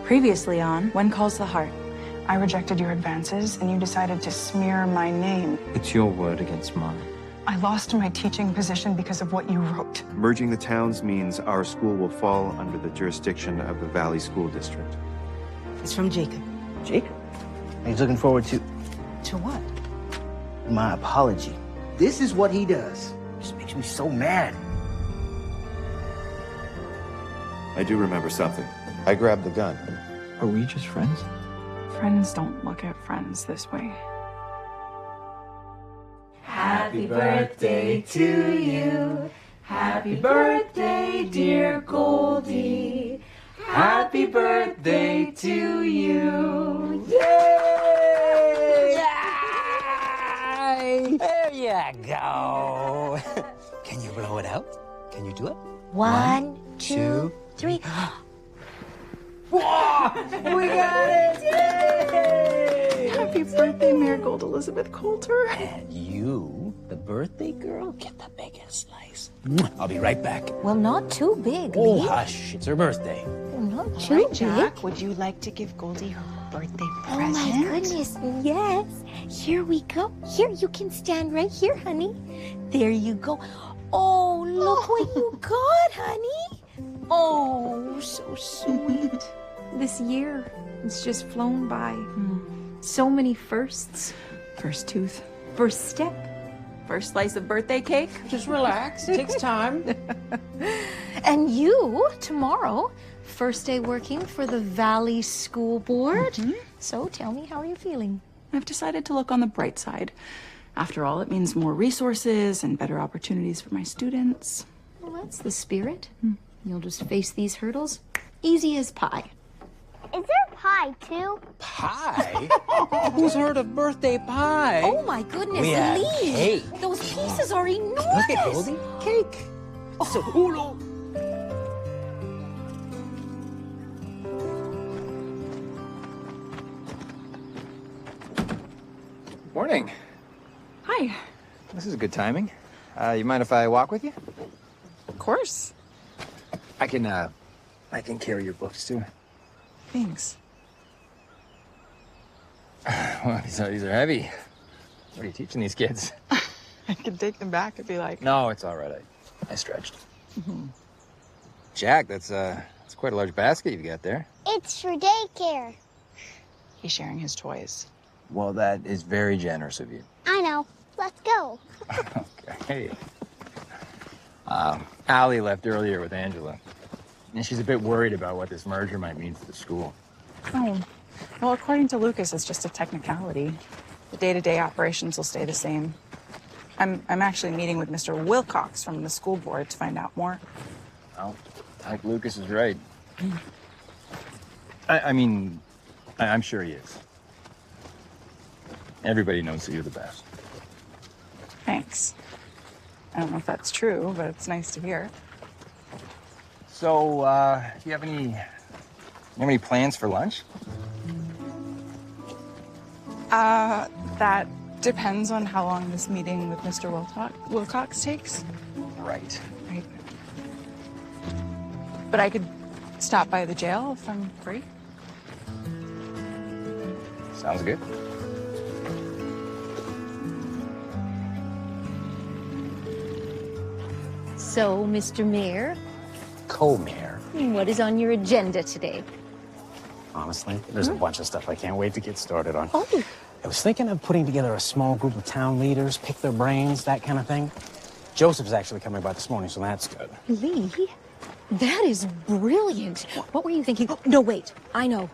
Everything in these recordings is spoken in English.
Previously on When Calls the Heart. I rejected your advances, and you decided to smear my name. It's your word against mine. I lost my teaching position because of what you wrote. Merging the towns means our school will fall under the jurisdiction of the Valley School District. It's from Jacob. Jacob? He's looking forward to... To what? My apology. This is what he does. Just makes me so mad. I do remember something. I grabbed the gun. Are we just friends? Friends don't look at friends this way. Happy birthday to you. Happy birthday, dear Goldie. Happy birthday to you. Yay! Yay! There you go. Can you blow it out? Can you do it? One, two, three. Whoa! We got it! Yay! Happy birthday, Marigold Elizabeth Coulter. And you, the birthday girl, get the biggest slice. I'll be right back. Well, not too big, Oh, Lee. hush. It's her birthday. Not too big. Jack, would you like to give Goldie her birthday Oh present? my goodness, yes. Here we go. Here, you can stand right here, honey. There you go. Oh, look what you got, honey. Oh, so sweet. This year, it's just flown by. So many firsts. First tooth. First step. First slice of birthday cake. Just relax. It takes time. And you, tomorrow, first day working for the Valley School Board. So tell me, how are you feeling? I've decided to look on the bright side. After all, it means more resources and better opportunities for my students. Well, that's the spirit. You'll just face these hurdles easy as pie. Is there pie, too? Pie? Who's heard of birthday pie? Oh, my goodness, We have Lee. cake. Those pieces are enormous. Look at Goldie. Cake. So hulu. Morning. Hi. This is good timing. You mind if I walk with you? Of course. I can carry your books too. Thanks. Well, these are heavy. What are you teaching these kids? I could take them back if you like. No, it's all right. I stretched. Jack, that's quite a large basket you've got there. It's for daycare. He's sharing his toys. Well, that is very generous of you. I know. Let's go. Okay. Allie left earlier with Angela. And she's a bit worried about what this merger might mean for the school. Oh. Well, according to Lucas, it's just a technicality. The day-to-day operations will stay the same. I'm actually meeting with Mr. Wilcox from the school board to find out more. Well, I think Lucas is right. I'm sure he is. Everybody knows that you're the best. Thanks. I don't know if that's true, but it's nice to hear. So, do you have any plans for lunch? That depends on how long this meeting with Mr. Wilcox takes. Right. Right. But I could stop by the jail if I'm free. Sounds good. So, Mr. Mayor, Co-mayor. what is on your agenda today? Honestly, there's a bunch of stuff I can't wait to get started on. Oh, I was thinking of putting together a small group of town leaders, pick their brains, that kind of thing. Joseph's actually coming by this morning, so that's good. Lee, that is brilliant. What were you thinking? Oh, no, wait, I know.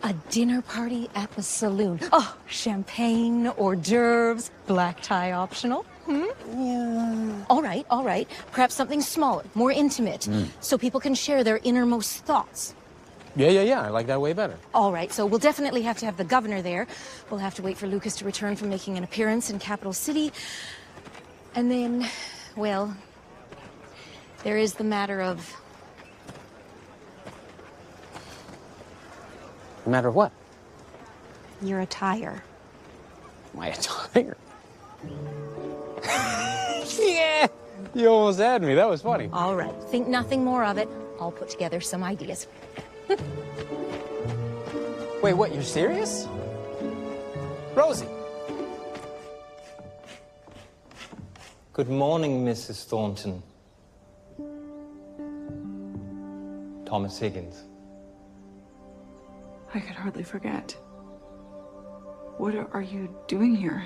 A dinner party at the saloon. Oh, champagne, hors d'oeuvres, black tie optional. Yeah. All right. Perhaps something smaller, more intimate, so people can share their innermost thoughts. Yeah. I like that way better. All right, so we'll definitely have to have the governor there. We'll have to wait for Lucas to return from making an appearance in Capital City. And then, well, there is the matter of... No matter what. your attire. My attire? Yeah! You almost had me. That was funny. All right, think nothing more of it. I'll put together some ideas. Wait, what, you're serious? Rosie! Good morning, Mrs. Thornton. Thomas Higgins. I could hardly forget. What are you doing here?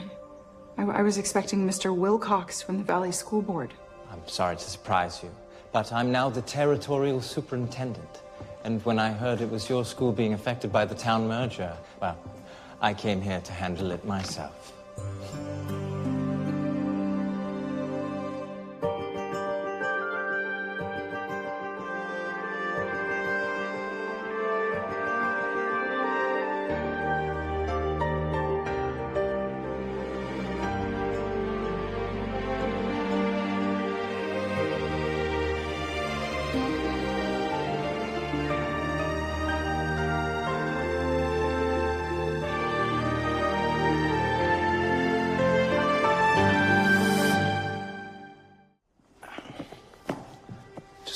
I was expecting Mr. Wilcox from the Valley School Board. I'm sorry to surprise you, but I'm now the territorial superintendent. And when I heard it was your school being affected by the town merger, well, I came here to handle it myself.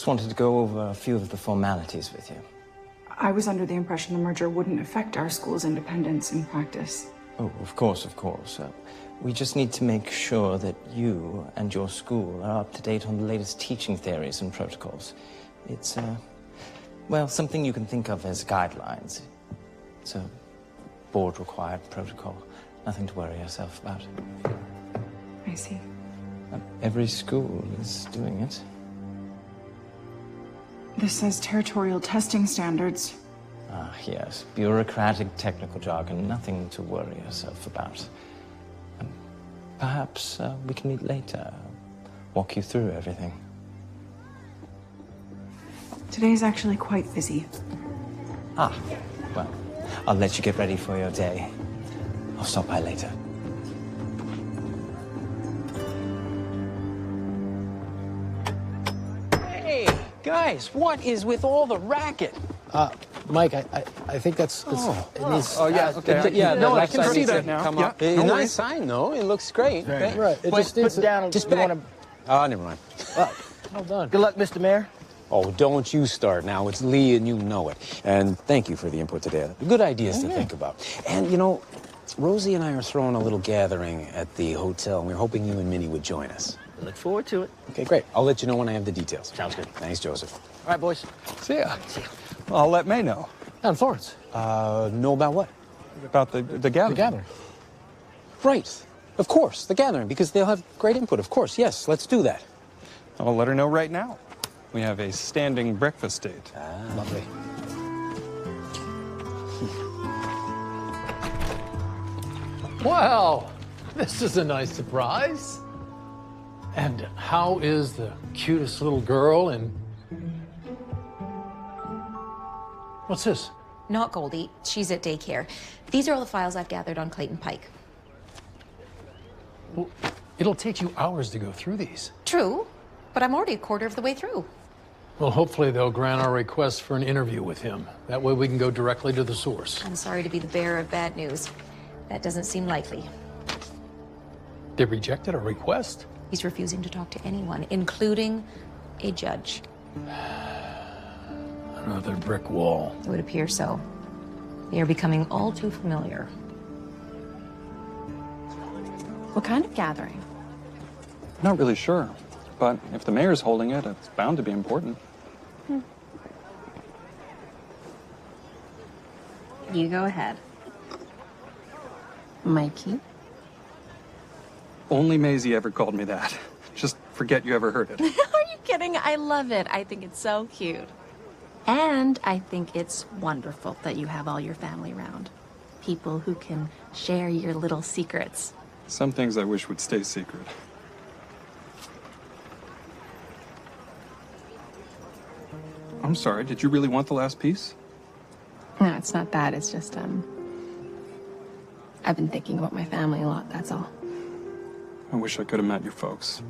Wanted to go over a few of the formalities with you. I was under the impression the merger wouldn't affect our school's independence in practice. Oh, of course, of course. We just need to make sure that you and your school are up to date on the latest teaching theories and protocols. It's, well, something you can think of as guidelines. It's a board-required protocol. Nothing to worry yourself about. I see. Every school is doing it. This says territorial testing standards. Ah, yes. Bureaucratic technical jargon. Nothing to worry yourself about. Perhaps we can meet later. Walk you through everything. Today's actually quite busy. Ah, well, I'll let you get ready for your day. I'll stop by later. Hey, guys, what is with all the racket? Mike, I think that's... it needs, yeah, okay. no, I can see that now. Come up. Yeah, nice sign, though. It looks great. Right. It just put needs it down. Just You back. wanna... Oh, never mind. Well done. Good luck, Mr. Mayor. Oh, don't you start now. It's Lee, and you know it. And thank you for the input today. Good ideas to think about. And, you know, Rosie and I are throwing a little gathering at the hotel, and we're hoping you and Minnie would join us. Look forward to it. Okay, great. I'll let you know when I have the details. Sounds good. Thanks, Joseph. All right, boys. See ya. Well, I'll let May know. And Florence. Know about what? About the gathering. The gathering. Right. Of course, the gathering, because they'll have great input. Of course, yes. Let's do that. I'll let her know right now. We have a standing breakfast date. Ah, lovely. Well, this is a nice surprise. And how is the cutest little girl and... What's this? Not Goldie. She's at daycare. These are all the files I've gathered on Clayton Pike. Well, it'll take you hours to go through these. True, but I'm already a quarter of the way through. Well, hopefully they'll grant our request for an interview with him. That way we can go directly to the source. I'm sorry to be the bearer of bad news. That doesn't seem likely. They rejected our request? He's refusing to talk to anyone, including a judge. Another brick wall. It would appear so. They are becoming all too familiar. What kind of gathering? Not really sure, but if the mayor's holding it, it's bound to be important. You go ahead. Mikey? Only Maisie ever called me that. Just forget you ever heard it. Are you kidding? I love it. I think it's so cute. And I think it's wonderful that you have all your family around. People who can share your little secrets. Some things I wish would stay secret. I'm sorry, did you really want the last piece? No, it's not that. It's just, I've been thinking about my family a lot, that's all. I wish I could have met your folks.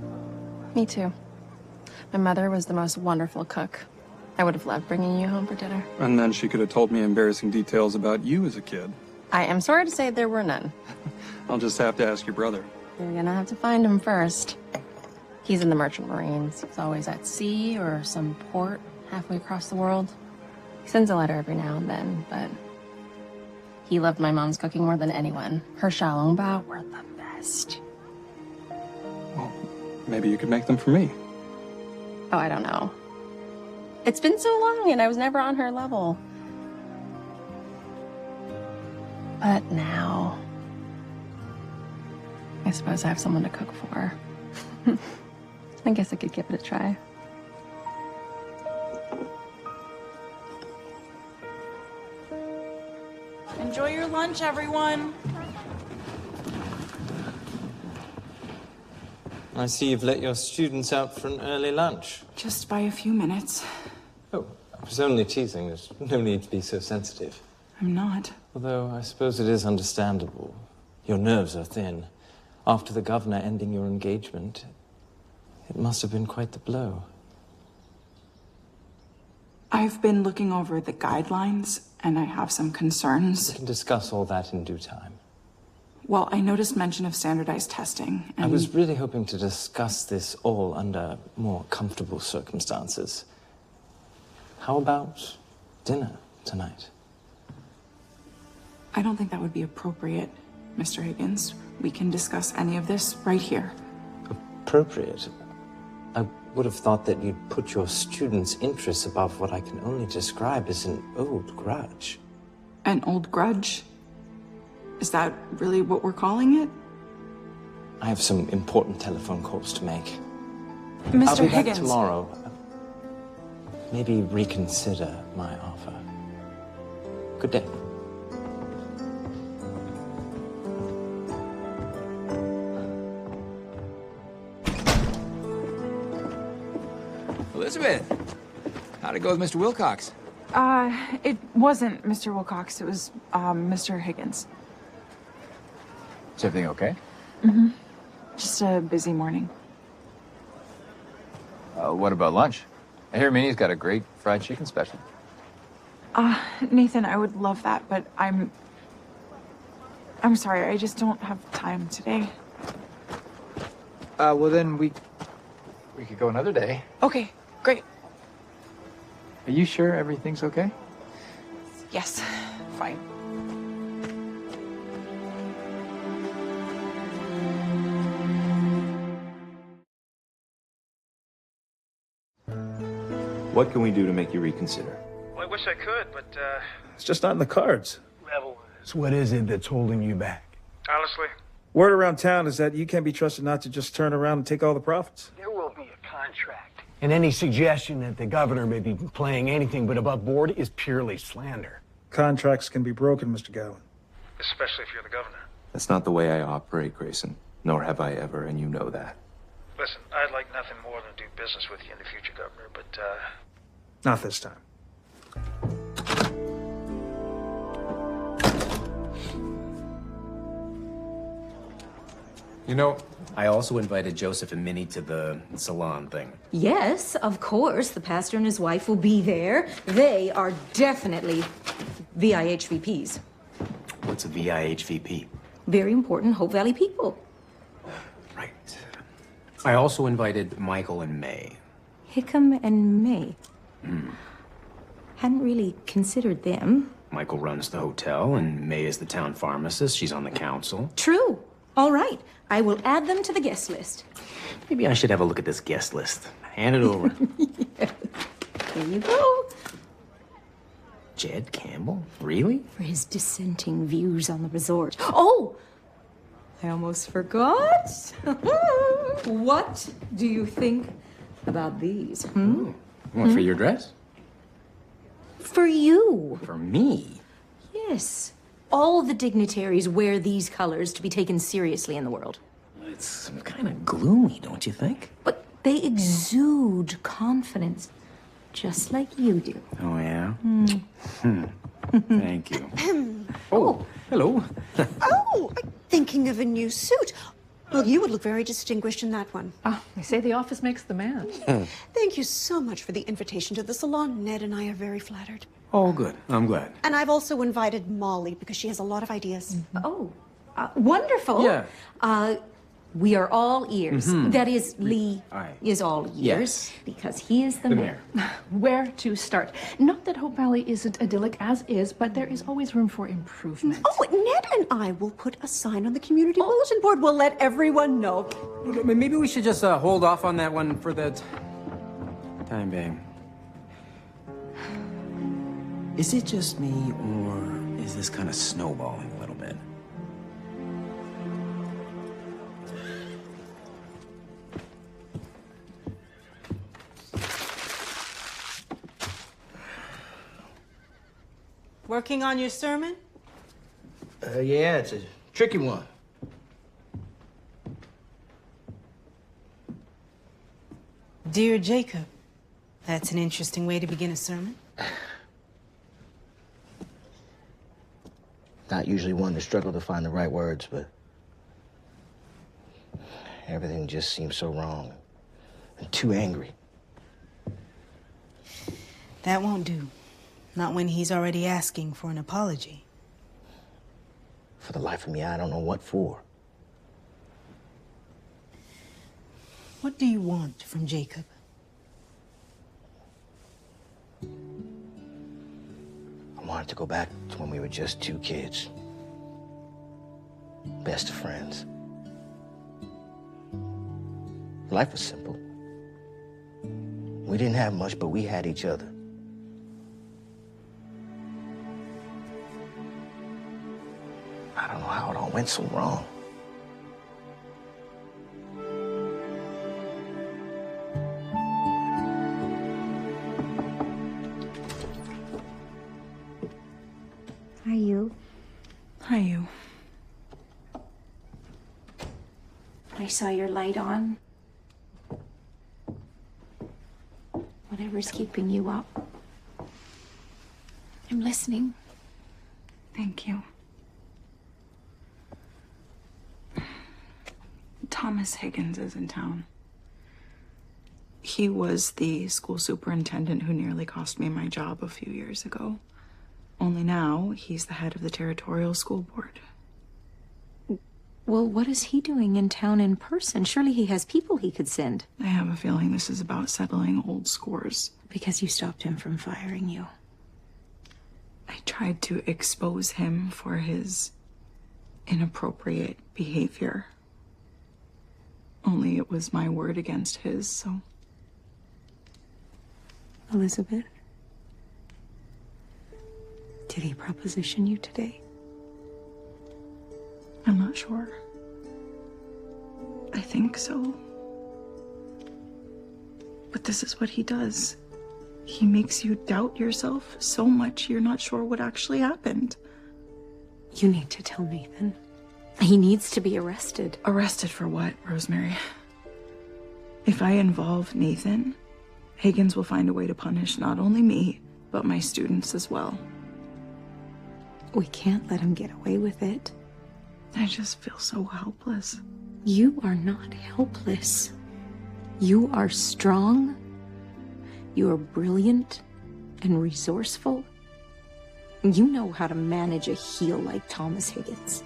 Me too. My mother was the most wonderful cook. I would have loved bringing you home for dinner. And then she could have told me embarrassing details about you as a kid. I am sorry to say there were none. I'll just have to ask your brother. You're gonna have to find him first. He's in the Merchant Marines. He's always at sea or some port halfway across the world. He sends a letter every now and then, but he loved my mom's cooking more than anyone. Her xiaolongbao were the best. Well, maybe you could make them for me. Oh, I don't know. It's been so long and I was never on her level. But now, I suppose I have someone to cook for. I guess I could give it a try. Enjoy your lunch, everyone. I see you've let your students out for an early lunch. Just by a few minutes. Oh, I was only teasing. There's no need to be so sensitive. I'm not. Although I suppose it is understandable. Your nerves are thin. After the governor ending your engagement, it must have been quite the blow. I've been looking over the guidelines, and I have some concerns. We can discuss all that in due time. Well, I noticed mention of standardized testing, and... I was really hoping to discuss this all under more comfortable circumstances. How about dinner tonight? I don't think that would be appropriate, Mr. Higgins. We can discuss any of this right here. Appropriate? I would have thought that you'd put your students' interests above what I can only describe as an old grudge. An old grudge? Is that really what we're calling it? I have some important telephone calls to make. Mr. I'll be back Higgins. tomorrow. Maybe reconsider my offer. Good day. Elizabeth, how'd it go with Mr. Wilcox? It wasn't Mr. Wilcox. It was, Mr. Higgins. Is everything okay? Mm-hmm. Just a busy morning. What about lunch? I hear Minnie's got a great fried chicken special. Nathan, I would love that, but I'm sorry, I just don't have time today. Well then we could go another day. Okay, great. Are you sure everything's okay? Yes, fine. What can we do to make you reconsider? Well, I wish I could, but, It's just not in the cards. Level. So what is it that's holding you back? Honestly, Word around town is that you can't be trusted not to just turn around and take all the profits. there will be a contract. And any suggestion that the governor may be playing anything but above board is purely slander. Contracts can be broken, Mr. Gowan. Especially if you're the governor. That's not the way I operate, Grayson. Nor have I ever, and you know that. Listen, I'd like nothing more than to do business with you in the future, Governor, but, Not this time. You know, I also invited Joseph and Minnie to the salon thing. Yes, of course. The pastor and his wife will be there. They are definitely VIHVPs. What's a VIHVP? Very important Hope Valley people. I also invited Michael and May. Hickam and May. Hadn't really considered them. Michael runs the hotel, and May is the town pharmacist. She's on the council. True. All right. I will add them to the guest list. Maybe I should have a look at this guest list. Hand it over. There you go. Jed Campbell? Really? For his dissenting views on the resort. Oh! I almost forgot. What do you think about these? What, for your dress? For you. For me? Yes. All the dignitaries wear these colors to be taken seriously in the world. It's kind of gloomy, don't you think? But they exude confidence, just like you do. Oh, yeah? Thank you. Oh, hello. Oh, thinking of a new suit. Well, you would look very distinguished in that one. They say the office makes the man. Thank you so much for the invitation to the salon. Ned and I are very flattered. Oh, good. I'm glad. And I've also invited Molly because she has a lot of ideas. Oh, wonderful. Yeah. We are all ears. Mhm. That is, Lee Aye. is all ears Yes. because he is the The mayor. Where to start? Not that Hope Valley isn't idyllic as is, but there is always room for improvement. Oh, Ned and I will put a sign on the community bulletin board. We'll let everyone know. Maybe we should just hold off on that one for the time being. Is it just me, or is this kind of snowballing a little bit? Working on your sermon? Yeah, it's a tricky one. Dear Jacob. That's an interesting way to begin a sermon. Not usually one to struggle to find the right words, but everything just seems so wrong and too angry. That won't do. Not when he's already asking for an apology. For the life of me, I don't know what for. What do you want from Jacob? I wanted to go back to when we were just two kids. Best of friends. Life was simple. We didn't have much, but we had each other. I don't know how it all went so wrong. Are you? Hi, you. I saw your light on. Whatever's keeping you up. I'm listening. Thank you. Thomas Higgins is in town. He was the school superintendent who nearly cost me my job a few years ago. Only now, he's the head of the territorial school board. Well, what is he doing in town in person? Surely he has people he could send. I have a feeling this is about settling old scores. Because you stopped him from firing you. I tried to expose him for his inappropriate behavior. Only it was my word against his, so... Elizabeth? Did he proposition you today? I'm not sure. I think so. But this is what he does. He makes you doubt yourself so much you're not sure what actually happened. You need to tell Nathan. He needs to be arrested. Arrested for what, Rosemary? If I involve Nathan, Higgins will find a way to punish not only me, but my students as well. We can't let him get away with it. I just feel so helpless. You are not helpless. You are strong. You are brilliant and resourceful. You know how to manage a heel like Thomas Higgins.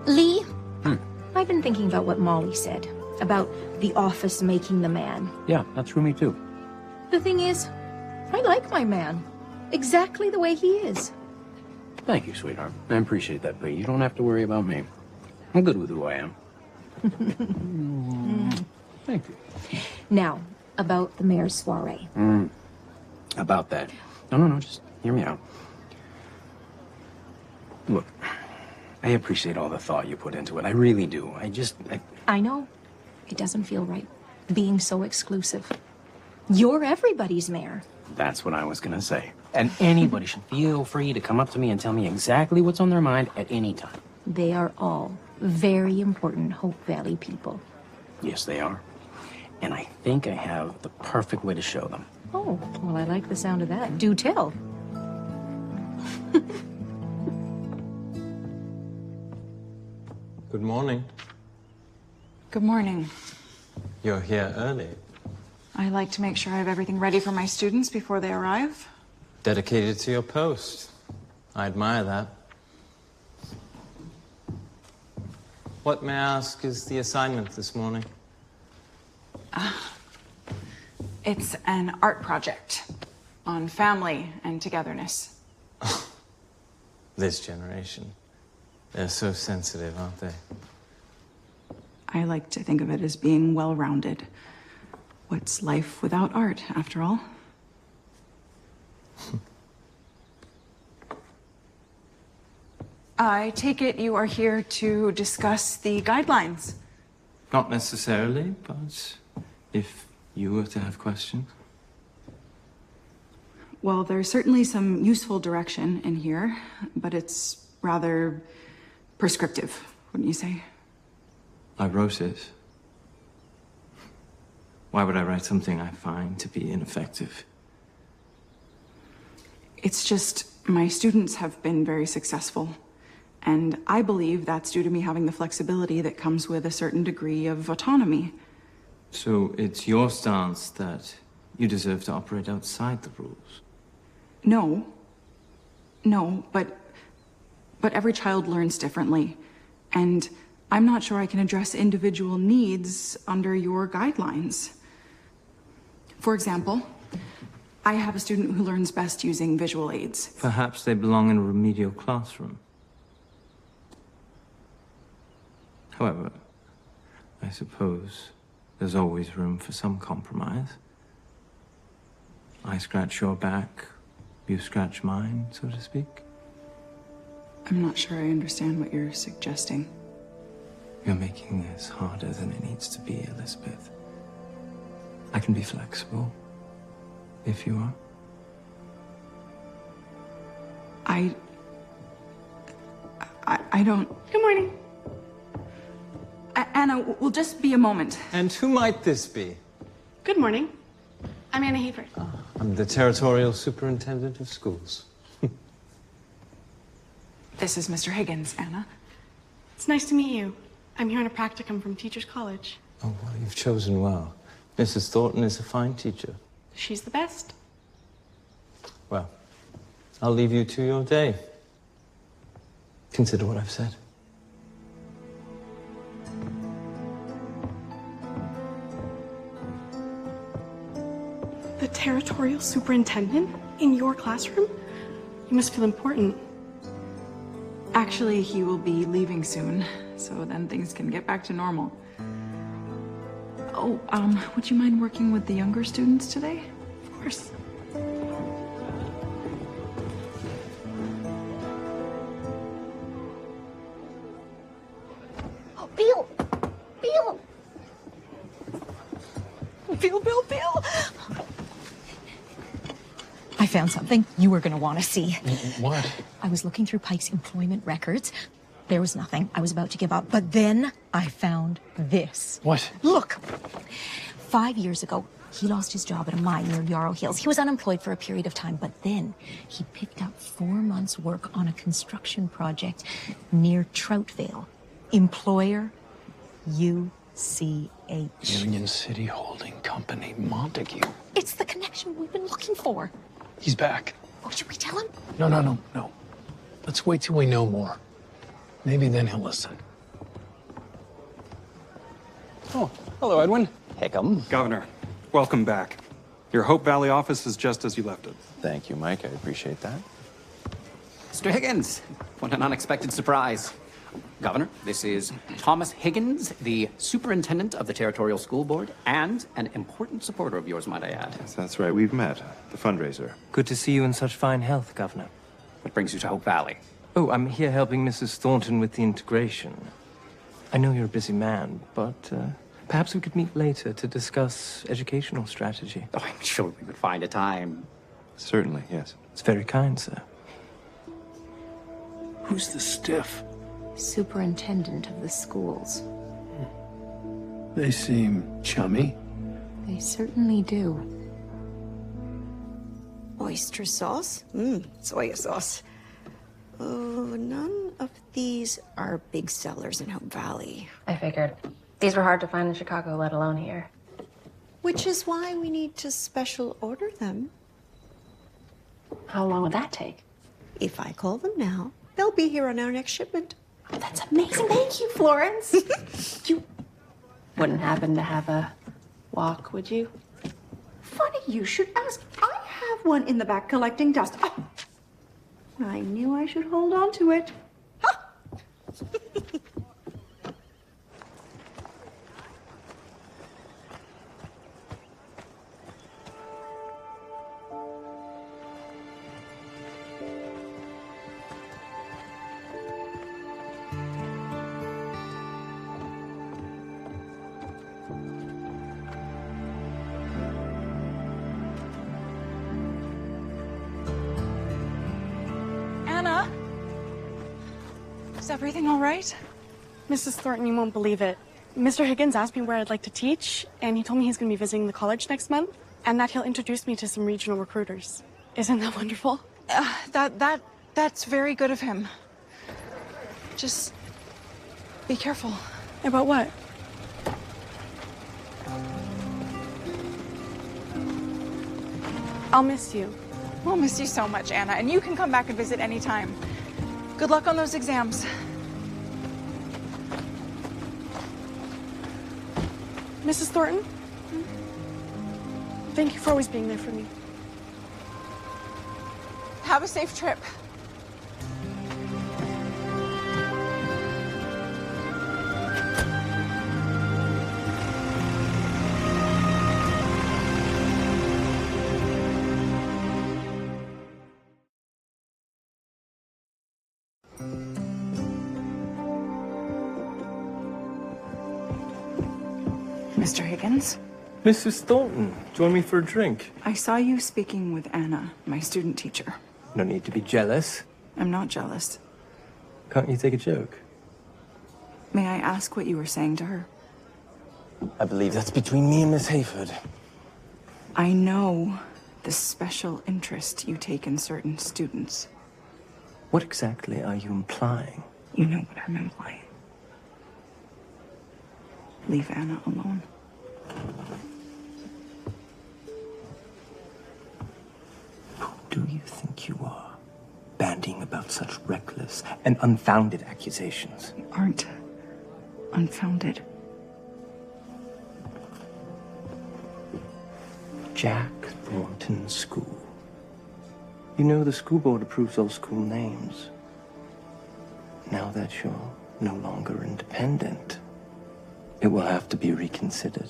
Lee, I've been thinking about what Molly said about the office making the man. Yeah, that threw me too. The thing is, I like my man exactly the way he is. Thank you, sweetheart. I appreciate that, but you don't have to worry about me. I'm good with who I am. Thank you. Now, about the mayor's soiree. About that. No, just hear me out. Look, I appreciate all the thought you put into it. I really do. I know. It doesn't feel right, being so exclusive. You're everybody's mayor. That's what I was gonna say. And anybody should feel free to come up to me and tell me exactly what's on their mind at any time. They are all very important Hope Valley people. Yes, they are. And I think I have the perfect way to show them. Oh, well, I like the sound of that. Do tell. Good morning. Good morning. You're here early. I like to make sure I have everything ready for my students before they arrive. Dedicated to your post. I admire that. What, may I ask, is the assignment this morning? It's an art project on family and togetherness. This generation. They're so sensitive, aren't they? I like to think of it as being well-rounded. What's life without art, after all? I take it you are here to discuss the guidelines. Not necessarily, but if you were to have questions. Well, there's certainly some useful direction in here, but it's rather prescriptive, wouldn't you say? I wrote it. Why would I write something I find to be ineffective? It's just my students have been very successful, and I believe that's due to me having the flexibility that comes with a certain degree of autonomy. So it's your stance that you deserve to operate outside the rules? No, but every child learns differently, and I'm not sure I can address individual needs under your guidelines. For example, I have a student who learns best using visual aids. Perhaps they belong in a remedial classroom. However, I suppose there's always room for some compromise. I scratch your back, you scratch mine, so to speak. I'm not sure I understand what you're suggesting. You're making this harder than it needs to be, Elizabeth. I can be flexible, if you are. I don't... Good morning. Anna, will just be a moment. And who might this be? Good morning. I'm Anna Hayford. I'm the Territorial Superintendent of Schools. This is Mr. Higgins, Anna. It's nice to meet you. I'm here on a practicum from Teachers College. Oh, well, you've chosen well. Mrs. Thornton is a fine teacher. She's the best. Well, I'll leave you to your day. Consider what I've said. The Territorial Superintendent in your classroom? You must feel important. Actually, he will be leaving soon, so then things can get back to normal. Oh, would you mind working with the younger students today? Of course. Oh, Bill! Bill! Bill! I found something you were going to want to see. What? I was looking through Pike's employment records. There was nothing. I was about to give up. But then I found this. What? Look. 5 years ago, he lost his job at a mine near Yarrow Hills. He was unemployed for a period of time, but then he picked up 4 months' work on a construction project near Troutvale. Employer, UCH. Union City Holding Company, Montague. It's the connection we've been looking for. He's back. Oh, should we tell him? No. Let's wait till we know more. Maybe then he'll listen. Oh, hello, Edwin. Hickam. Governor, welcome back. Your Hope Valley office is just as you left it. Thank you, Mike. I appreciate that. Mr. Higgins, what an unexpected surprise. Governor, this is Thomas Higgins, the superintendent of the Territorial School Board, and an important supporter of yours, might I add. Yes, that's right. We've met. The fundraiser. Good to see you in such fine health, Governor. What brings you to Hope Valley? Oh, I'm here helping Mrs. Thornton with the integration. I know you're a busy man, but perhaps we could meet later to discuss educational strategy. Oh, I'm sure we would find a time. Certainly, yes. It's very kind, sir. Who's the stiff? Superintendent of the schools. They seem chummy. They certainly do. Oyster sauce? Soy sauce. Oh, none of these are big sellers in Hope Valley. I figured. These were hard to find in Chicago, let alone here. Which is why we need to special order them. How long would that take? If I call them now, they'll be here on our next shipment. Oh, that's amazing. Thank you, Florence. You wouldn't happen to have a walk, would you? Funny you should ask. I have one in the back collecting dust. Oh, I knew I should hold on to it. Anna? Is everything all right? Mrs. Thornton, you won't believe it. Mr. Higgins asked me where I'd like to teach, and he told me he's going to be visiting the college next month, and that he'll introduce me to some regional recruiters. Isn't that wonderful? That's very good of him. Just be careful. About what? I'll miss you. We'll miss you so much, Anna, and you can come back and visit anytime. Good luck on those exams. Mrs. Thornton? Thank you for always being there for me. Have a safe trip. Mr. Higgins? Mrs. Thornton, join me for a drink. I saw you speaking with Anna, my student teacher. No need to be jealous. I'm not jealous. Can't you take a joke? May I ask what you were saying to her? I believe that's between me and Miss Hayford. I know the special interest you take in certain students. What exactly are you implying? You know what I'm implying. Leave Anna alone. Who do you think you are, bandying about such reckless and unfounded accusations? They aren't unfounded. Jack Thornton School. You know the school board approves all school names. Now that you're no longer independent, it will have to be reconsidered.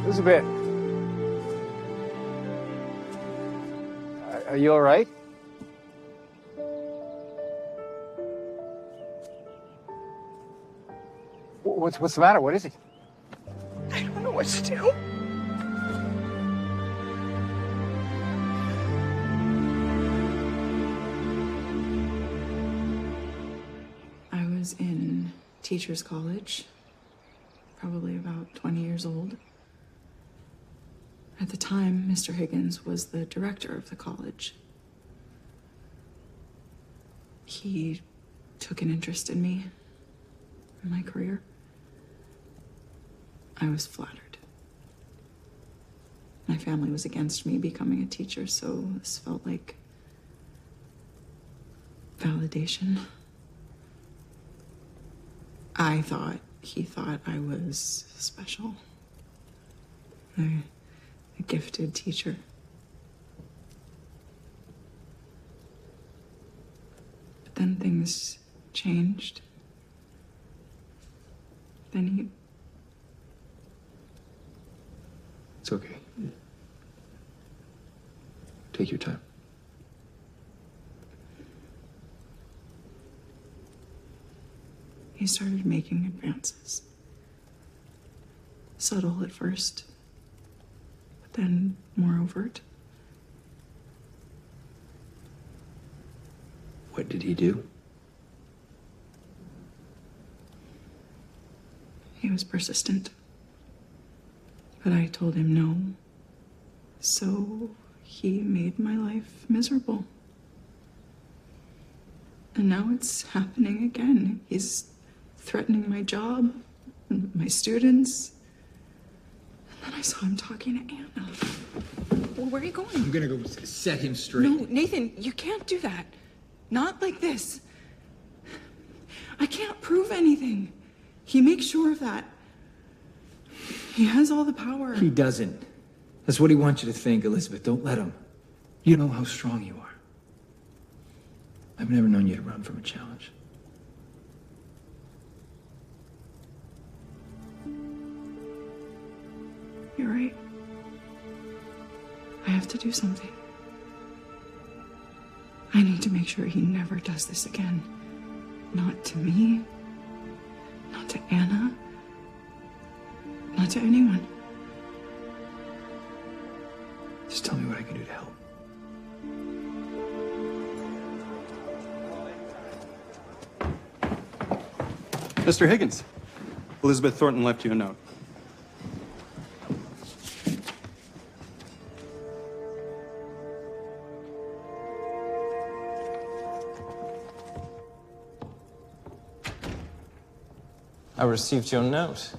Elizabeth. Are you all right? What's the matter? What is it? I don't know what to do. I was in teachers' college, probably about 20 years old. At the time, Mr. Higgins was the director of the college. He took an interest in me, in my career. I was flattered. My family was against me becoming a teacher, so this felt like validation. I thought he thought I was special. A gifted teacher. But then things changed. Then he... It's okay. Take your time. He started making advances. Subtle at first, but then more overt. What did he do? He was persistent. But I told him no. So he made my life miserable. And now it's happening again. He's threatening my job, and my students. And then I saw him talking to Anna. Well, where are you going? I'm gonna go set him straight. No, Nathan, you can't do that. Not like this. I can't prove anything. He makes sure of that. He has all the power. He doesn't. That's what he wants you to think, Elizabeth. Don't let him. You know how strong you are. I've never known you to run from a challenge. You're right. I have to do something. I need to make sure he never does this again. Not to me. Not to Anna. Not to anyone. Just tell me what I can do to help. Mr. Higgins, Elizabeth Thornton left you a note. I received your note.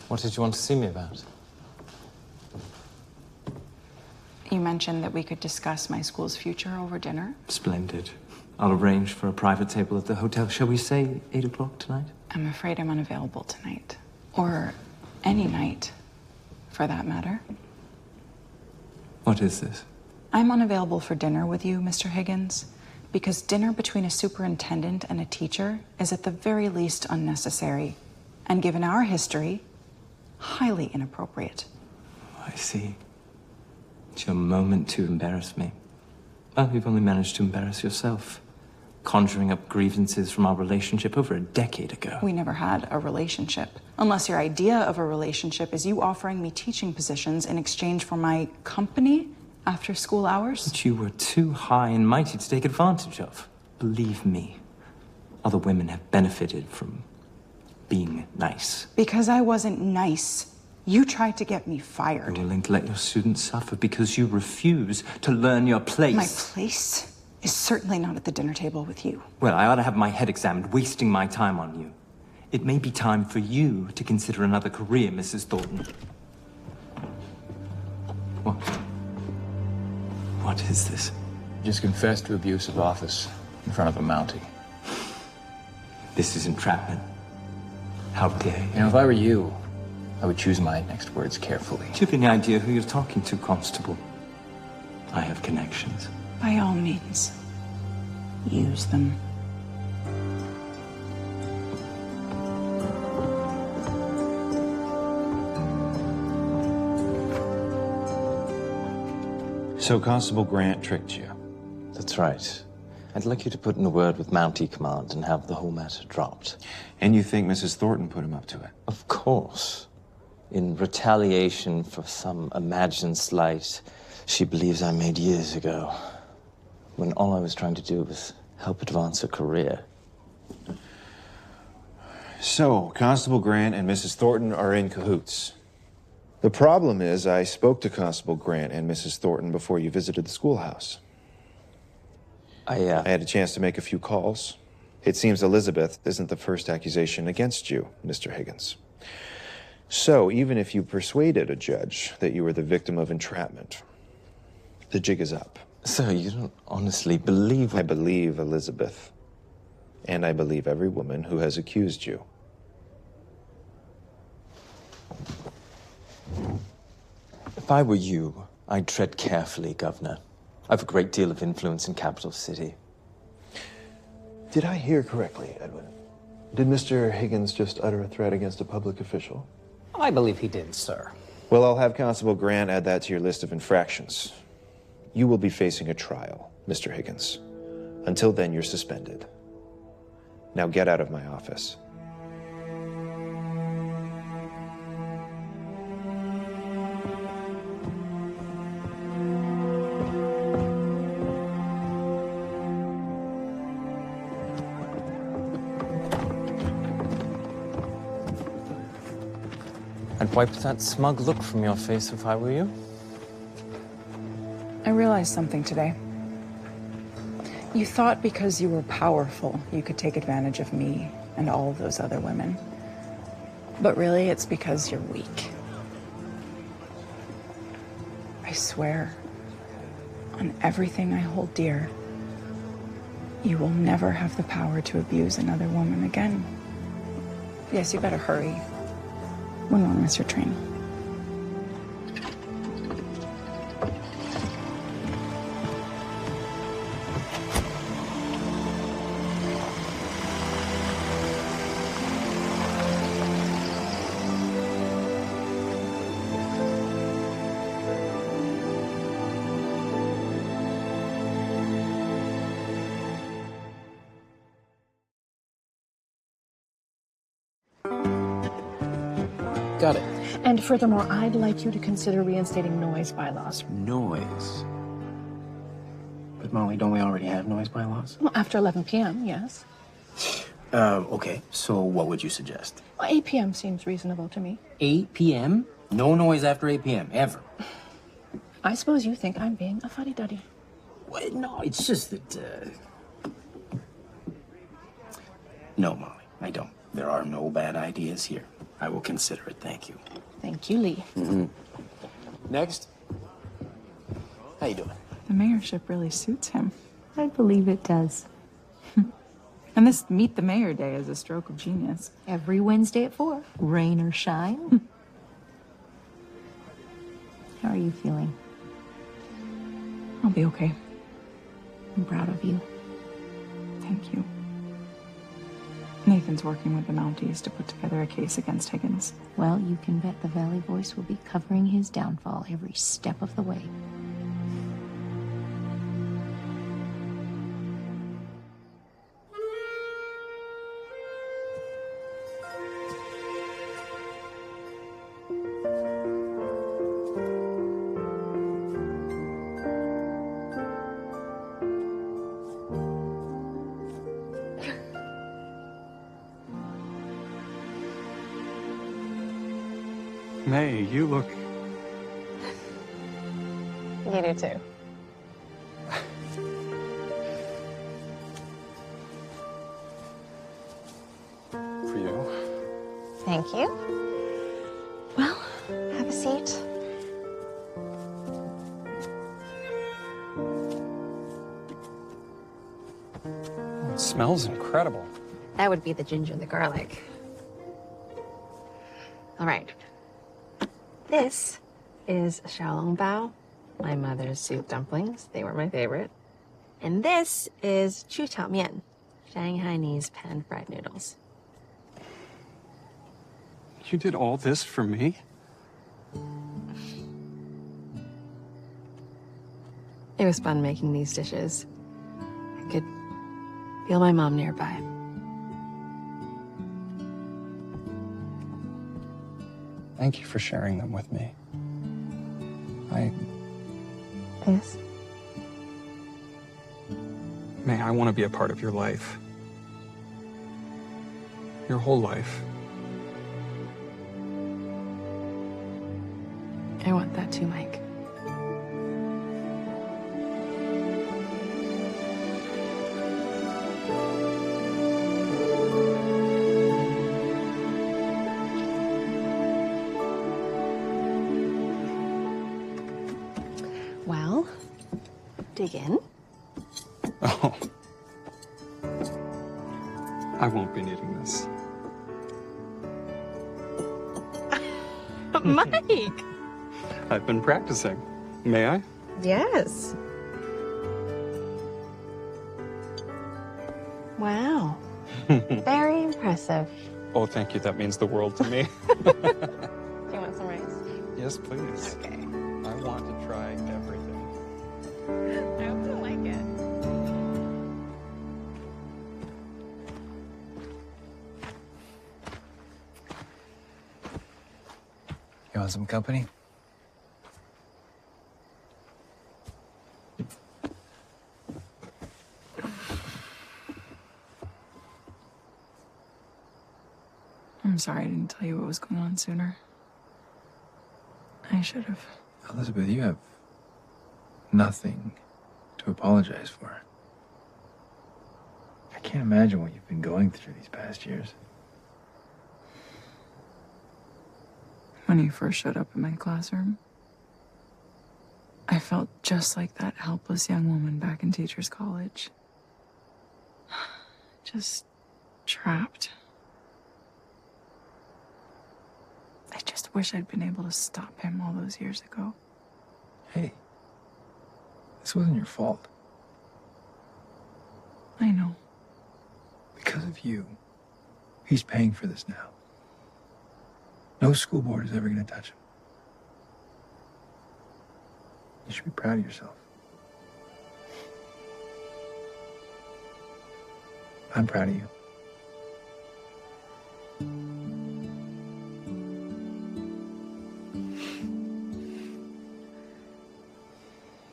What did you want to see me about? You mentioned that we could discuss my school's future over dinner. Splendid. I'll arrange for a private table at the hotel. Shall we say 8 o'clock tonight? I'm afraid I'm unavailable tonight. Or any night, for that matter. What is this? I'm unavailable for dinner with you, Mr. Higgins, because dinner between a superintendent and a teacher is at the very least unnecessary, and given our history, highly inappropriate. I see. It's your moment to embarrass me. Well, you've only managed to embarrass yourself, conjuring up grievances from our relationship over a decade ago. We never had a relationship. Unless your idea of a relationship is you offering me teaching positions in exchange for my company after school hours. That you were too high and mighty to take advantage of. Believe me, other women have benefited from being nice. Because I wasn't nice, you tried to get me fired. You're willing to let your students suffer because you refuse to learn your place. My place is certainly not at the dinner table with you. Well, I ought to have my head examined, wasting my time on you. It may be time for you to consider another career, Mrs. Thornton. What? What is this? Just confessed to abuse of office in front of a Mountie. This is entrapment. How dare you? You know, if I were you, I would choose my next words carefully. Do you have any idea who you're talking to, Constable? I have connections. By all means, use them. So Constable Grant tricked you? That's right. I'd like you to put in a word with Mountie Command and have the whole matter dropped. And you think Mrs. Thornton put him up to it? Of course. In retaliation for some imagined slight she believes I made years ago, when all I was trying to do was help advance her career. So, Constable Grant and Mrs. Thornton are in cahoots. The problem is, I spoke to Constable Grant and Mrs. Thornton before you visited the schoolhouse. I had a chance to make a few calls. It seems Elizabeth isn't the first accusation against you, Mr. Higgins. So, even if you persuaded a judge that you were the victim of entrapment, the jig is up. So you don't honestly believe... I believe Elizabeth. And I believe every woman who has accused you. If I were you, I'd tread carefully, Governor. I've a great deal of influence in Capital City. Did I hear correctly, Edwin? Did Mr. Higgins just utter a threat against a public official? I believe he did, sir. Well, I'll have Constable Grant add that to your list of infractions. You will be facing a trial, Mr. Higgins. Until then, you're suspended. Now get out of my office. wipe that smug look from your face if I were you. I realized something today. You thought because you were powerful, you could take advantage of me and all of those other women. But really, it's because you're weak. I swear, on everything I hold dear, you will never have the power to abuse another woman again. Yes, you better hurry. Wouldn't want to miss your train. Got it. And furthermore, I'd like you to consider reinstating noise bylaws. Noise. But Molly, don't we already have noise bylaws? Well, after 11 p.m., yes. Okay, so what would you suggest? Well, 8 p.m. seems reasonable to me. 8 p.m.? No noise after 8 p.m., ever. I suppose you think I'm being a fuddy-duddy. What? No, it's just that, No, Molly, I don't. There are no bad ideas here. I will consider it, thank you. Thank you, Lee. Next. How you doing? The mayorship really suits him. I believe it does. And this Meet the Mayor Day is a stroke of genius. Every Wednesday at 4, rain or shine. How are you feeling? I'll be okay. I'm proud of you. Thank you. Nathan's working with the Mounties to put together a case against Higgins. Well, you can bet the Valley Voice will be covering his downfall every step of the way. May, you look... You do too. For you. Thank you. Well, have a seat. It smells incredible. That would be the ginger and the garlic. All right. This is xiaolongbao, my mother's soup dumplings. They were my favorite. And this is chu tiao mian, Shanghainese pan-fried noodles. You did all this for me? It was fun making these dishes. I could feel my mom nearby. Thank you for sharing them with me. Yes? May, I want to be a part of your life. Your whole life. I want that too, Mike. Well, dig in. Oh. I won't be needing this. Mike! I've been practicing. May I? Yes. Wow. Very impressive. Oh, thank you. That means the world to me. Do you want some rice? Yes, please. Okay. I want to try everything. I hope you like it. You want some company? I'm sorry I didn't tell you what was going on sooner. should have. Elizabeth, you have nothing to apologize for. I can't imagine what you've been going through these past years. When you first showed up in my classroom, I felt just like that helpless young woman back in teachers' college. Just trapped. I just wish I'd been able to stop him all those years ago. Hey, this wasn't your fault. I know. Because of you, he's paying for this now. No school board is ever going to touch him. You should be proud of yourself. I'm proud of you.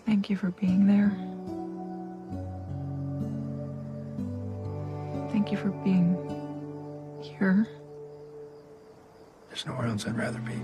Thank you for being there. Thank you for being here. There's nowhere else I'd rather be.